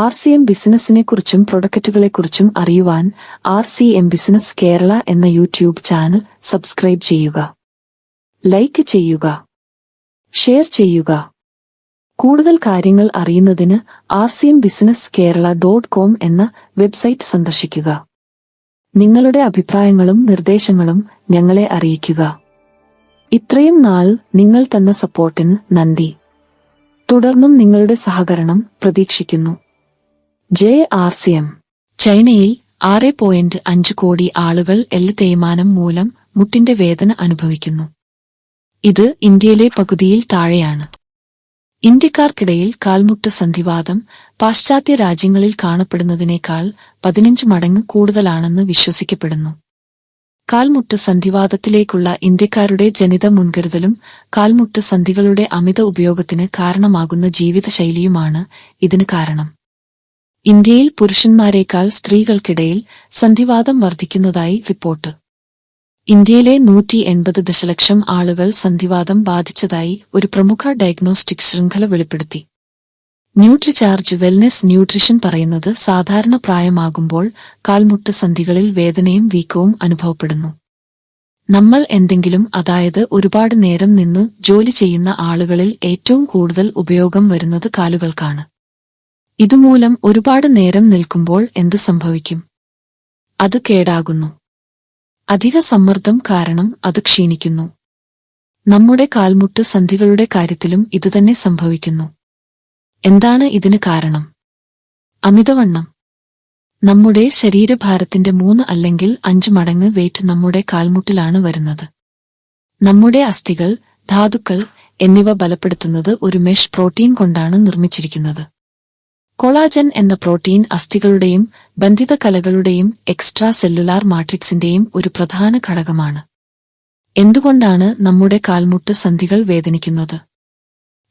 RCM ബിസിനസിനെക്കുറിച്ചും പ്രൊഡക്റ്റുകളെക്കുറിച്ചും അറിയുവാൻ RCM business Kerala എന്ന YouTube channel subscribe ചെയ്യുക. ലൈക്ക് ചെയ്യുക. ഷെയർ ചെയ്യുക. കൂടുതൽ കാര്യങ്ങൾ അറിയുന്നതിന് rcmbusinesskerala.com എന്ന വെബ്സൈറ്റ് സന്ദർശിക്കുക. നിങ്ങളുടെ അഭിപ്രായങ്ങളും നിർദ്ദേശങ്ങളും ഞങ്ങളെ അറിയിക്കുക. ഇത്രയും നാൾ നിങ്ങൾ തന്ന സപ്പോർട്ടിന് നന്ദി. തുടർന്നും നിങ്ങളുടെ സഹകരണം പ്രതീക്ഷിക്കുന്നു. RCM ചൈനയിൽ 6.5 കോടി ആളുകൾ എല്ല് തേയ്മാനം മൂലം മുട്ടിന്റെ വേദന അനുഭവിക്കുന്നു. ഇത് ഇന്ത്യയിലെ പകുതിയിൽ താഴെയാണ്. ഇന്ത്യക്കാർക്കിടയിൽ കാൽമുട്ട് സന്ധിവാതം പാശ്ചാത്യ രാജ്യങ്ങളിൽ കാണപ്പെടുന്നതിനേക്കാൾ 15 മടങ്ങ് കൂടുതലാണെന്ന് വിശ്വസിക്കപ്പെടുന്നു. കാൽമുട്ട് സന്ധിവാതത്തിലേക്കുള്ള ഇന്ത്യക്കാരുടെ ജനിത മുൻകരുതലും കാൽമുട്ട് സന്ധികളുടെ അമിത ഉപയോഗത്തിന് കാരണമാകുന്ന ജീവിതശൈലിയുമാണ് ഇതിന് കാരണം. ഇന്ത്യയിൽ പുരുഷന്മാരെക്കാൾ സ്ത്രീകൾക്കിടയിൽ സന്ധിവാതം വർദ്ധിക്കുന്നതായി റിപ്പോർട്ട്. ഇന്ത്യയിലെ 180 ദശലക്ഷം ആളുകൾ സന്ധിവാതം ബാധിച്ചതായി ഒരു പ്രമുഖ ഡയഗ്നോസ്റ്റിക് ശൃംഖല വെളിപ്പെടുത്തി. ന്യൂട്രിചാർജ് വെൽനെസ് ന്യൂട്രിഷൻ പറയുന്നത് സാധാരണ പ്രായമാകുമ്പോൾ കാൽമുട്ട് സന്ധികളിൽ വേദനയും വീക്കവും അനുഭവപ്പെടുന്നു. നമ്മൾ എന്തെങ്കിലും അതായത് ഒരുപാട് നേരം നിന്ന് ജോലി ചെയ്യുന്ന ആളുകളിൽ ഏറ്റവും കൂടുതൽ ഉപയോഗം വരുന്നത് കാലുകൾക്കാണ്. ഇതുമൂലം ഒരുപാട് നേരം നിൽക്കുമ്പോൾ എന്ത് സംഭവിക്കും? അത് കേടാകുന്നു. അധിക സമ്മർദ്ദം കാരണം അത് ക്ഷീണിക്കുന്നു. നമ്മുടെ കാൽമുട്ട് സന്ധികളുടെ കാര്യത്തിലും ഇതുതന്നെ സംഭവിക്കുന്നു. എന്താണ് ഇതിന് കാരണം? അമിതവണ്ണം. നമ്മുടെ ശരീരഭാരത്തിന്റെ 3 അല്ലെങ്കിൽ 5 മടങ്ങ് വെയിറ്റ് നമ്മുടെ കാൽമുട്ടിലാണ് വരുന്നത്. നമ്മുടെ അസ്ഥികൾ, ധാതുക്കൾ എന്നിവ ബലപ്പെടുത്തുന്നത് ഒരു മെഷ് പ്രോട്ടീൻ കൊണ്ടാണ് നിർമ്മിച്ചിരിക്കുന്നത്. കൊളാജൻ എന്ന പ്രോട്ടീൻ അസ്ഥികളുടെയും ബന്ധിത കലകളുടെയും എക്സ്ട്രാ സെല്ലുലാർ മാട്രിക്സിന്റെയും ഒരു പ്രധാന ഘടകമാണ്. എന്തുകൊണ്ടാണ് നമ്മുടെ കാൽമുട്ട് സന്ധികൾ വേദനിക്കുന്നത്?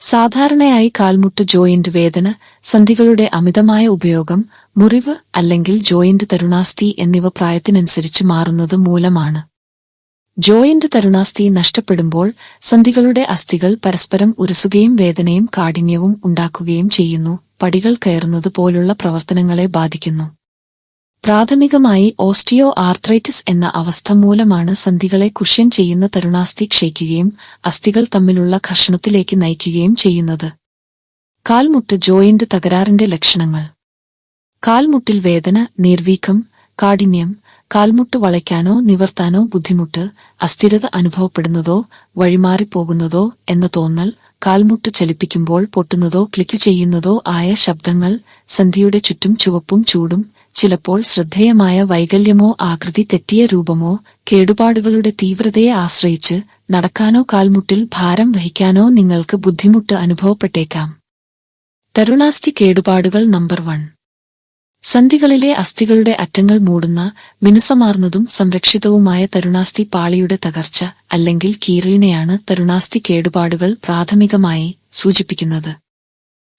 സാധാരണയായി കാൽമുട്ട് ജോയിന്റ് വേദന, സന്ധികളുടെ അമിതമായ ഉപയോഗം, മുറിവ് അല്ലെങ്കിൽ ജോയിന്റ് തരുണാസ്ഥി എന്നിവ പ്രായത്തിനനുസരിച്ച് മാറുന്നത് മൂലമാണ്. ജോയിന്റ് തരുണാസ്ഥി നഷ്ടപ്പെടുമ്പോൾ സന്ധികളുടെ അസ്ഥികൾ പരസ്പരം ഉരസുകയും വേദനയും കാഠിന്യവും ഉണ്ടാക്കുകയും ചെയ്യുന്നു. പടികൾ കയറുന്നത് പോലുള്ള പ്രവർത്തനങ്ങളെ ബാധിക്കുന്നു. പ്രാഥമികമായി ഓസ്റ്റിയോ ആർത്രൈറ്റിസ് എന്ന അവസ്ഥ മൂലമാണ് സന്ധികളെ കുഷ്യൻ ചെയ്യുന്ന തരുണാസ്ഥി ക്ഷയിക്കുകയും അസ്ഥികൾ തമ്മിലുള്ള ഘർഷണത്തിലേക്ക് നയിക്കുകയും ചെയ്യുന്നത്. കാൽമുട്ട് ജോയിന്റ് തകരാറിന്റെ ലക്ഷണങ്ങൾ. കാൽമുട്ടിൽ വേദന, നീർവീക്കം, കാഠിന്യം, കാൽമുട്ട് വളയ്ക്കാനോ നിവർത്താനോ ബുദ്ധിമുട്ട്, അസ്ഥിരത അനുഭവപ്പെടുന്നതോ വഴിമാറിപ്പോകുന്നതോ എന്ന തോന്നൽ, കാൽമുട്ട് ചലിപ്പിക്കുമ്പോൾ പൊട്ടുന്നതോ ക്ലിക്ക് ചെയ്യുന്നതോ ആയ ശബ്ദങ്ങൾ, സന്ധിയുടെ ചുറ്റും ചുവപ്പും ചൂടും, ചിലപ്പോൾ ശ്രദ്ധേയമായ വൈകല്യമോ ആകൃതി തെറ്റിയ രൂപമോ, കേടുപാടുകളുടെ തീവ്രതയെ ആശ്രയിച്ച് നടക്കാനോ കാൽമുട്ടിൽ ഭാരം വഹിക്കാനോ നിങ്ങൾക്ക് ബുദ്ധിമുട്ട് അനുഭവപ്പെട്ടേക്കാം. തരുണാസ്ഥി കേടുപാടുകൾ. നമ്പർ 1. സന്ധികളിലെ അസ്ഥികളുടെ അറ്റങ്ങൾ മൂടുന്ന മിനുസമാർന്നതും സംരക്ഷിതവുമായ തരുണാസ്ഥി പാളിയുടെ തകർച്ച അല്ലെങ്കിൽ കീറലിനെയാണ് തരുണാസ്ഥി കേടുപാടുകൾ പ്രാഥമികമായി സൂചിപ്പിക്കുന്നത്.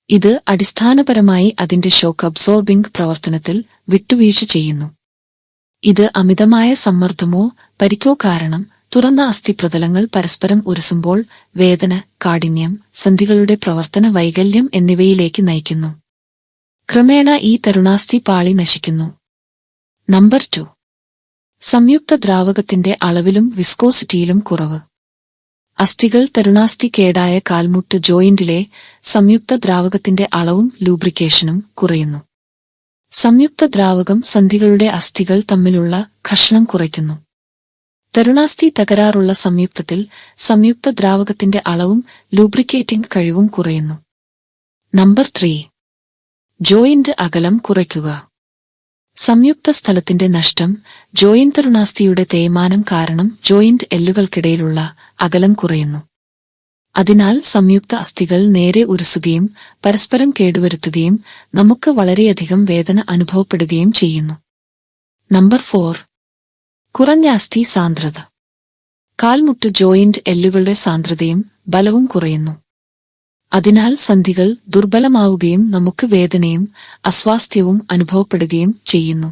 ഇത് അടിസ്ഥാനപരമായി അതിന്റെ ഷോക്ക് അബ്സോർബിംഗ് പ്രവർത്തനത്തിൽ വിട്ടുവീഴ്ച ചെയ്യുന്നു. ഇത് അമിതമായ സമ്മർദ്ദമോ പരിക്കോ കാരണം തുറന്ന അസ്ഥിപ്രതലങ്ങൾ പരസ്പരം ഉരസുമ്പോൾ വേദന, കാഠിന്യം, സന്ധികളുടെ പ്രവർത്തന വൈകല്യം എന്നിവയിലേക്ക് നയിക്കുന്നു. ക്രമേണ ഈ തരുണാസ്ഥി പാളി നശിക്കുന്നു. നമ്പർ 2. സംയുക്ത ദ്രാവകത്തിന്റെ അളവിലും വിസ്കോസിറ്റിയിലും കുറവ്. അസ്ഥികൾ തരുണാസ്ഥി കേടായ കാൽമുട്ട് ജോയിന്റിലെ സംയുക്ത ദ്രാവകത്തിന്റെ അളവും ലൂബ്രിക്കേഷനും കുറയുന്നു. സംയുക്ത ദ്രാവകം സന്ധികളുടെ അസ്ഥികൾ തമ്മിലുള്ള ഘർഷണം കുറയ്ക്കുന്നു. തരുണാസ്ഥി തകരാറുള്ള സംയുക്തത്തിൽ സംയുക്ത ദ്രാവകത്തിന്റെ അളവും ലൂബ്രിക്കേറ്റിംഗ് കഴിവും കുറയുന്നു. നമ്പർ 3. ജോയിന്റ് അകലം കുറയ്ക്കുക. സംയുക്ത സ്ഥലത്തിന്റെ നഷ്ടം. ജോയിന്റ് തരുണാസ്ഥിയുടെ തേയ്മാനം കാരണം ജോയിന്റ് എല്ലുകൾക്കിടയിലുള്ള അകലം കുറയുന്നു. അതിനാൽ സംയുക്ത അസ്ഥികൾ നേരെ ഉരസുകയും പരസ്പരം കേടുവരുത്തുകയും നമുക്ക് വളരെയധികം വേദന അനുഭവപ്പെടുകയും ചെയ്യുന്നു. നമ്പർ 4. കുറഞ്ഞ അസ്ഥി സാന്ദ്രത. കാൽമുട്ട് ജോയിന്റ് എല്ലുകളുടെ സാന്ദ്രതയും ബലവും കുറയുന്നു. അതിനാൽ സന്ധികൾ ദുർബലമാവുകയും നമുക്ക് വേദനയും അസ്വാസ്ഥ്യവും അനുഭവപ്പെടുകയും ചെയ്യുന്നു.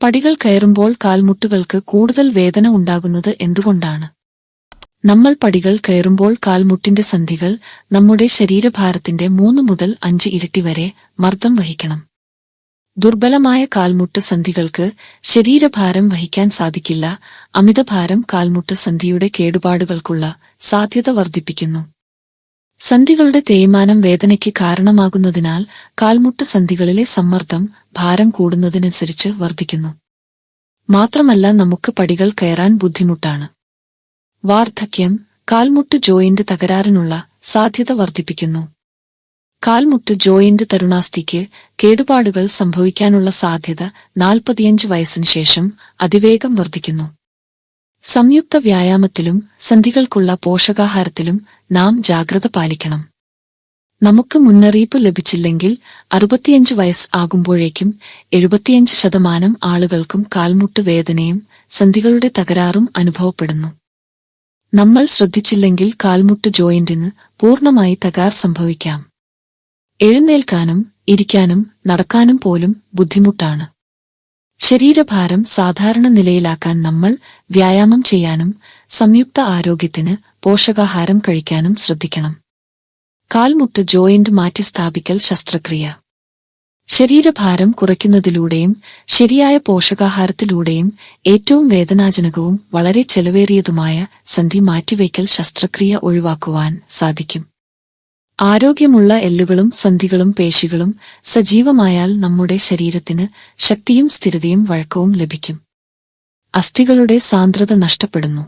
പടികൾ കയറുമ്പോൾ കാൽമുട്ടുകൾക്ക് കൂടുതൽ വേദന ഉണ്ടാകുന്നത് എന്തുകൊണ്ടാണ്? നമ്മൾ പടികൾ കയറുമ്പോൾ കാൽമുട്ടിന്റെ സന്ധികൾ നമ്മുടെ ശരീരഭാരത്തിന്റെ 3 മുതൽ 5 ഇരട്ടി വരെ മർദ്ദം വഹിക്കണം. ദുർബലമായ കാൽമുട്ട് സന്ധികൾക്ക് ശരീരഭാരം വഹിക്കാൻ സാധിക്കില്ല. അമിതഭാരം കാൽമുട്ട് സന്ധിയുടെ കേടുപാടുകൾക്കുള്ള സാധ്യത വർദ്ധിപ്പിക്കുന്നു. സന്ധികളുടെ തേയ്മാനം വേദനയ്ക്ക് കാരണമാകുന്നതിനാൽ കാൽമുട്ട് സന്ധികളിലെ സമ്മർദ്ദം ഭാരം കൂടുന്നതിനനുസരിച്ച് വർദ്ധിക്കുന്നു. മാത്രമല്ല നമുക്ക് പടികൾ കയറാൻ ബുദ്ധിമുട്ടാണ്. വാർദ്ധക്യം കാൽമുട്ട് ജോയിന്റ് തകരാറിനുള്ള സാധ്യത വർദ്ധിപ്പിക്കുന്നു. കാൽമുട്ട് ജോയിന്റ് തരുണാസ്ഥിക്ക് കേടുപാടുകൾ സംഭവിക്കാനുള്ള സാധ്യത 45 വയസ്സിന് ശേഷം അതിവേഗം വർദ്ധിക്കുന്നു. സംയുക്ത വ്യായാമത്തിലും സന്ധികൾക്കുള്ള പോഷകാഹാരത്തിലും നാം ജാഗ്രത പാലിക്കണം. നമുക്ക് മുന്നറിയിപ്പ് ലഭിച്ചില്ലെങ്കിൽ 65 വയസ്സ് ആകുമ്പോഴേക്കും 75% ആളുകൾക്കും കാൽമുട്ട് വേദനയും സന്ധികളുടെ തകരാറും അനുഭവപ്പെടുന്നു. നമ്മൾ ശ്രദ്ധിച്ചില്ലെങ്കിൽ കാൽമുട്ട് ജോയിന്റിന് പൂർണ്ണമായി തകരാർ സംഭവിക്കാം. എഴുന്നേൽക്കാനും ഇരിക്കാനും നടക്കാനും പോലും ബുദ്ധിമുട്ടാണ്. ശരീരഭാരം സാധാരണ നിലയിലാക്കാൻ നമ്മൾ വ്യായാമം ചെയ്യാനും സംയുക്ത ആരോഗ്യത്തിന് പോഷകാഹാരം കഴിക്കാനും ശ്രദ്ധിക്കണം. കാൽമുട്ട് ജോയിന്റ് മാറ്റിസ്ഥാപിക്കൽ ശസ്ത്രക്രിയ ശരീരഭാരം കുറയ്ക്കുന്നതിലൂടെയും ശരിയായ പോഷകാഹാരത്തിലൂടെയും ഏറ്റവും വേദനാജനകവും വളരെ ചെലവേറിയതുമായ സന്ധി മാറ്റിവയ്ക്കൽ ശസ്ത്രക്രിയ ഒഴിവാക്കുവാൻ സാധിക്കും. ആരോഗ്യമുള്ള എല്ലുകളും സന്ധികളും പേശികളും സജീവമായാൽ നമ്മുടെ ശരീരത്തിന് ശക്തിയും സ്ഥിരതയും വഴക്കവും ലഭിക്കും. അസ്ഥികളുടെ സാന്ദ്രത നഷ്ടപ്പെടുന്നു.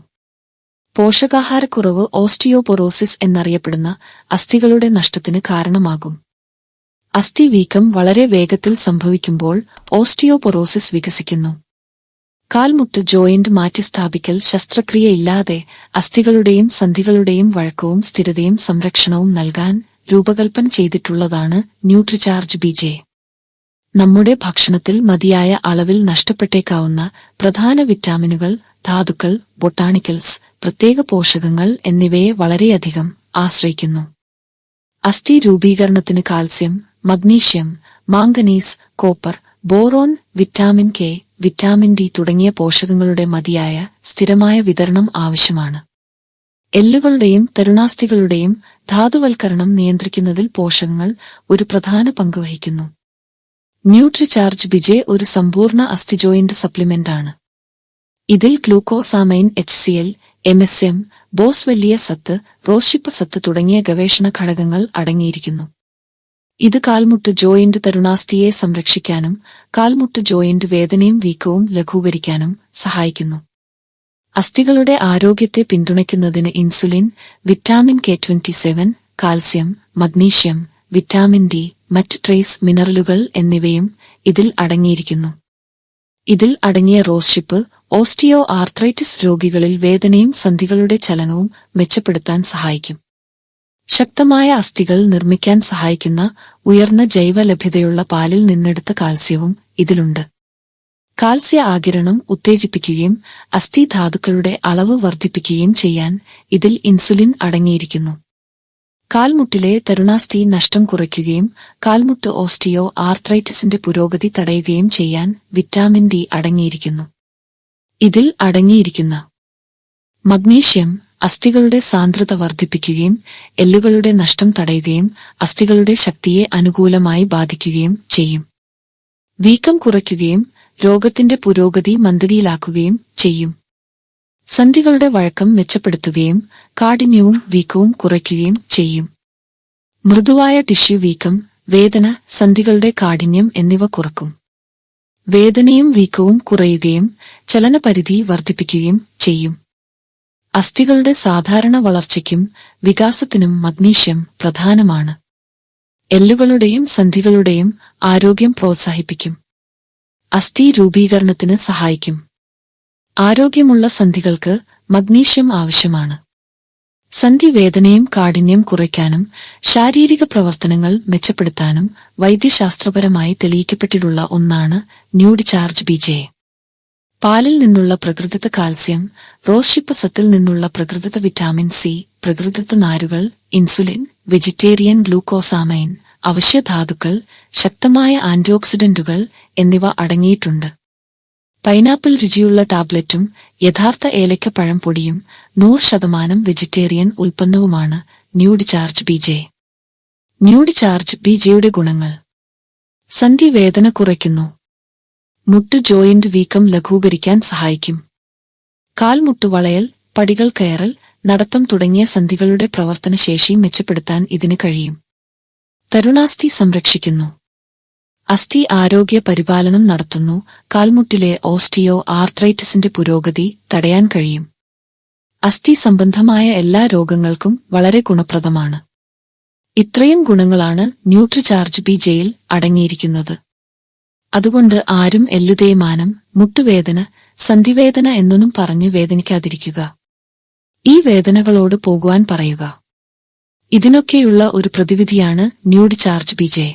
പോഷകാഹാരക്കുറവ് ഓസ്റ്റിയോപൊറോസിസ് എന്നറിയപ്പെടുന്ന അസ്ഥികളുടെ നഷ്ടത്തിന് കാരണമാകും. അസ്ഥി വീക്കം വളരെ വേഗത്തിൽ സംഭവിക്കുമ്പോൾ ഓസ്റ്റിയോപൊറോസിസ് വികസിക്കുന്നു. കാൽമുട്ട് ജോയിന്റ് മാറ്റിസ്ഥാപിക്കൽ ശസ്ത്രക്രിയയില്ലാതെ അസ്ഥികളുടെയും സന്ധികളുടെയും വഴക്കവും സ്ഥിരതയും സംരക്ഷണവും നൽകാൻ രൂപകൽപ്പന ചെയ്തിട്ടുള്ളതാണ് ന്യൂട്രിചാർജ് ബിജെ. നമ്മുടെ ഭക്ഷണത്തിൽ മതിയായ അളവിൽ നഷ്ടപ്പെട്ടേക്കാവുന്ന പ്രധാന വിറ്റാമിനുകൾ, ധാതുക്കൾ, ബൊട്ടാണിക്കൽസ്, പ്രത്യേക പോഷകങ്ങൾ എന്നിവയെ വളരെയധികം ആശ്രയിക്കുന്നു. അസ്ഥി രൂപീകരണത്തിന് calcium, magnesium, manganese, copper, boron, vitamin K, vitamin D തുടങ്ങിയ പോഷകങ്ങളുടെ മതിയായ സ്ഥിരമായ വിതരണം ആവശ്യമാണ്. എല്ലുകളുടെയും തരുണാസ്ഥികളുടെയും ധാതുവൽക്കരണം നിയന്ത്രിക്കുന്നതിൽ പോഷകങ്ങൾ ഒരു പ്രധാന പങ്ക് വഹിക്കുന്നു. ന്യൂട്രിചാർജ് ബിജെ ഒരു സമ്പൂർണ്ണ അസ്ഥി ജോയിന്റ് സപ്ലിമെന്റാണ്. ഇതിൽ ഗ്ലൂക്കോസാമൈൻ, HCl, MSM, ബോസ്വെല്ലിയ സത്ത്, റോഷിപ്പ സത്ത് തുടങ്ങിയ ഗവേഷണ ഘടകങ്ങൾ അടങ്ങിയിരിക്കുന്നു. ഇത് കാൽമുട്ട് ജോയിന്റ് തരുണാസ്ഥിയെ സംരക്ഷിക്കാനും കാൽമുട്ട് ജോയിന്റ് വേദനയും വീക്കവും ലഘൂകരിക്കാനും സഹായിക്കുന്നു. അസ്ഥികളുടെ ആരോഗ്യത്തെ പിന്തുണയ്ക്കുന്നതിന് insulin, vitamin K27, calcium, magnesium, vitamin D, മറ്റ് ട്രേസ് മിനറലുകൾ എന്നിവയും ഇതിൽ അടങ്ങിയിരിക്കുന്നു. ഇതിൽ അടങ്ങിയ റോഷിപ്പ് ഓസ്റ്റിയോ ആർത്രൈറ്റിസ് രോഗികളിൽ വേദനയും സന്ധികളുടെ ചലനവും മെച്ചപ്പെടുത്താൻ സഹായിക്കും. ശക്തമായ അസ്ഥികൾ നിർമ്മിക്കാൻ സഹായിക്കുന്ന ഉയർന്ന ജൈവ ലഭ്യതയുള്ള പാലിൽ നിന്നെടുത്ത കാൽസ്യവും ഇതിലുണ്ട്. കാൽസ്യ ആഗിരണം ഉത്തേജിപ്പിക്കുകയും അസ്ഥി ധാതുക്കളുടെ അളവ് വർദ്ധിപ്പിക്കുകയും ചെയ്യാൻ ഇതിൽ ഇൻസുലിൻ അടങ്ങിയിരിക്കുന്നു. കാൽമുട്ടിലെ തരുണാസ്ഥി നഷ്ടം കുറയ്ക്കുകയും കാൽമുട്ട് ഓസ്റ്റിയോ ആർത്രൈറ്റിസിന്റെ പുരോഗതി തടയുകയും ചെയ്യാൻ വിറ്റാമിൻ ഡി അടങ്ങിയിരിക്കുന്നു. ഇതിൽ അടങ്ങിയിരിക്കുന്ന മഗ്നീഷ്യം അസ്ഥികളുടെ സാന്ദ്രത വർദ്ധിപ്പിക്കുകയും എല്ലുകളുടെ നഷ്ടം തടയുകയും അസ്ഥികളുടെ ശക്തിയെ അനുകൂലമായി ബാധിക്കുകയും ചെയ്യും. വീക്കം കുറയ്ക്കുകയും രോഗത്തിന്റെ പുരോഗതി മന്ദഗതിയിലാക്കുകയും ചെയ്യും. സന്ധികളുടെ വഴക്കം മെച്ചപ്പെടുത്തുകയും കാഠിന്യവും വീക്കവും കുറയ്ക്കുകയും ചെയ്യും. മൃദുവായ ടിഷ്യൂ വീക്കം, വേദന, സന്ധികളുടെ കാഠിന്യം എന്നിവ കുറക്കും. വേദനയും വീക്കവും കുറയുകയും ചലനപരിധി വർദ്ധിപ്പിക്കുകയും ചെയ്യും. അസ്ഥികളുടെ സാധാരണ വളർച്ചയ്ക്കും വികാസത്തിനും മഗ്നീഷ്യം പ്രധാനമാണ്. എല്ലുകളുടെയും സന്ധികളുടെയും ആരോഗ്യം പ്രോത്സാഹിപ്പിക്കും. അസ്ഥി രൂപീകരണത്തിന് സഹായിക്കും. ആരോഗ്യമുള്ള സന്ധികൾക്ക് മഗ്നീഷ്യം ആവശ്യമാണ്. സന്ധി വേദനയും കാഠിന്യം കുറയ്ക്കാനും ശാരീരിക പ്രവർത്തനങ്ങൾ മെച്ചപ്പെടുത്താനും വൈദ്യശാസ്ത്രപരമായി തെളിയിക്കപ്പെട്ടിട്ടുള്ള ഒന്നാണ് ന്യൂട്രിചാർജ് ബിജെ. പാലിൽ നിന്നുള്ള പ്രകൃതിദത്ത കാൽസ്യം, റോഷിപ്പ സത്തിൽ നിന്നുള്ള പ്രകൃതിദത്ത വിറ്റാമിൻ സി, പ്രകൃതിദത്ത നാരുകൾ, ഇൻസുലിൻ, വെജിറ്റേറിയൻ ഗ്ലൂക്കോസാമൈൻ, അവശ്യ ധാതുക്കൾ, ശക്തമായ ആന്റിഓക്സിഡന്റുകൾ എന്നിവ അടങ്ങിയിട്ടുണ്ട്. പൈനാപ്പിൾ രുചിയുള്ള ടാബ്ലറ്റും യഥാർത്ഥ ഏലക്കപ്പഴം പൊടിയും 100% വെജിറ്റേറിയൻ ഉൽപ്പന്നവുമാണ് ന്യൂഡിചാർജ് ബിജെ. ന്യൂഡിചാർജ് ബിജെയുടെ ഗുണങ്ങൾ: സന്ധിവേദന കുറയ്ക്കുന്നു. മുട്ട് ജോയിന്റ് വീക്കം ലഘൂകരിക്കാൻ സഹായിക്കും. കാൽമുട്ട് വളയൽ, പടികൾ കയറൽ, നടത്തം തുടങ്ങിയ സന്ധികളുടെ പ്രവർത്തനശേഷി മെച്ചപ്പെടുത്താൻ ഇതിന് കഴിയും. തരുണാസ്ഥി സംരക്ഷിക്കുന്നു. അസ്ഥി ആരോഗ്യ പരിപാലനം നടത്തുന്നു. കാൽമുട്ടിലെ ഓസ്റ്റിയോ ആർത്രൈറ്റിസിന്റെ പുരോഗതി തടയാൻ കഴിയും. അസ്ഥി സംബന്ധമായ എല്ലാ രോഗങ്ങൾക്കും വളരെ ഗുണപ്രദമാണ്. ഇത്രയും ഗുണങ്ങളാണ് ന്യൂട്രിചാർജ് ബിജെയിൽ അടങ്ങിയിരിക്കുന്നത്. അതുകൊണ്ട് ആരും എല്ലുതേയ്മാനം, മുട്ടുവേദന, സന്ധിവേദന എന്നൊന്നും പറഞ്ഞ് വേദനിക്കാതിരിക്കുക. ഈ വേദനകളോട് പോകുവാൻ പറയുക. ഇതിനൊക്കെയുള്ള ഒരു പ്രതിവിധിയാണ് ന്യൂഡിചാർജ് ബിജെ.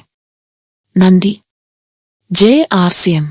നന്ദി. JRCM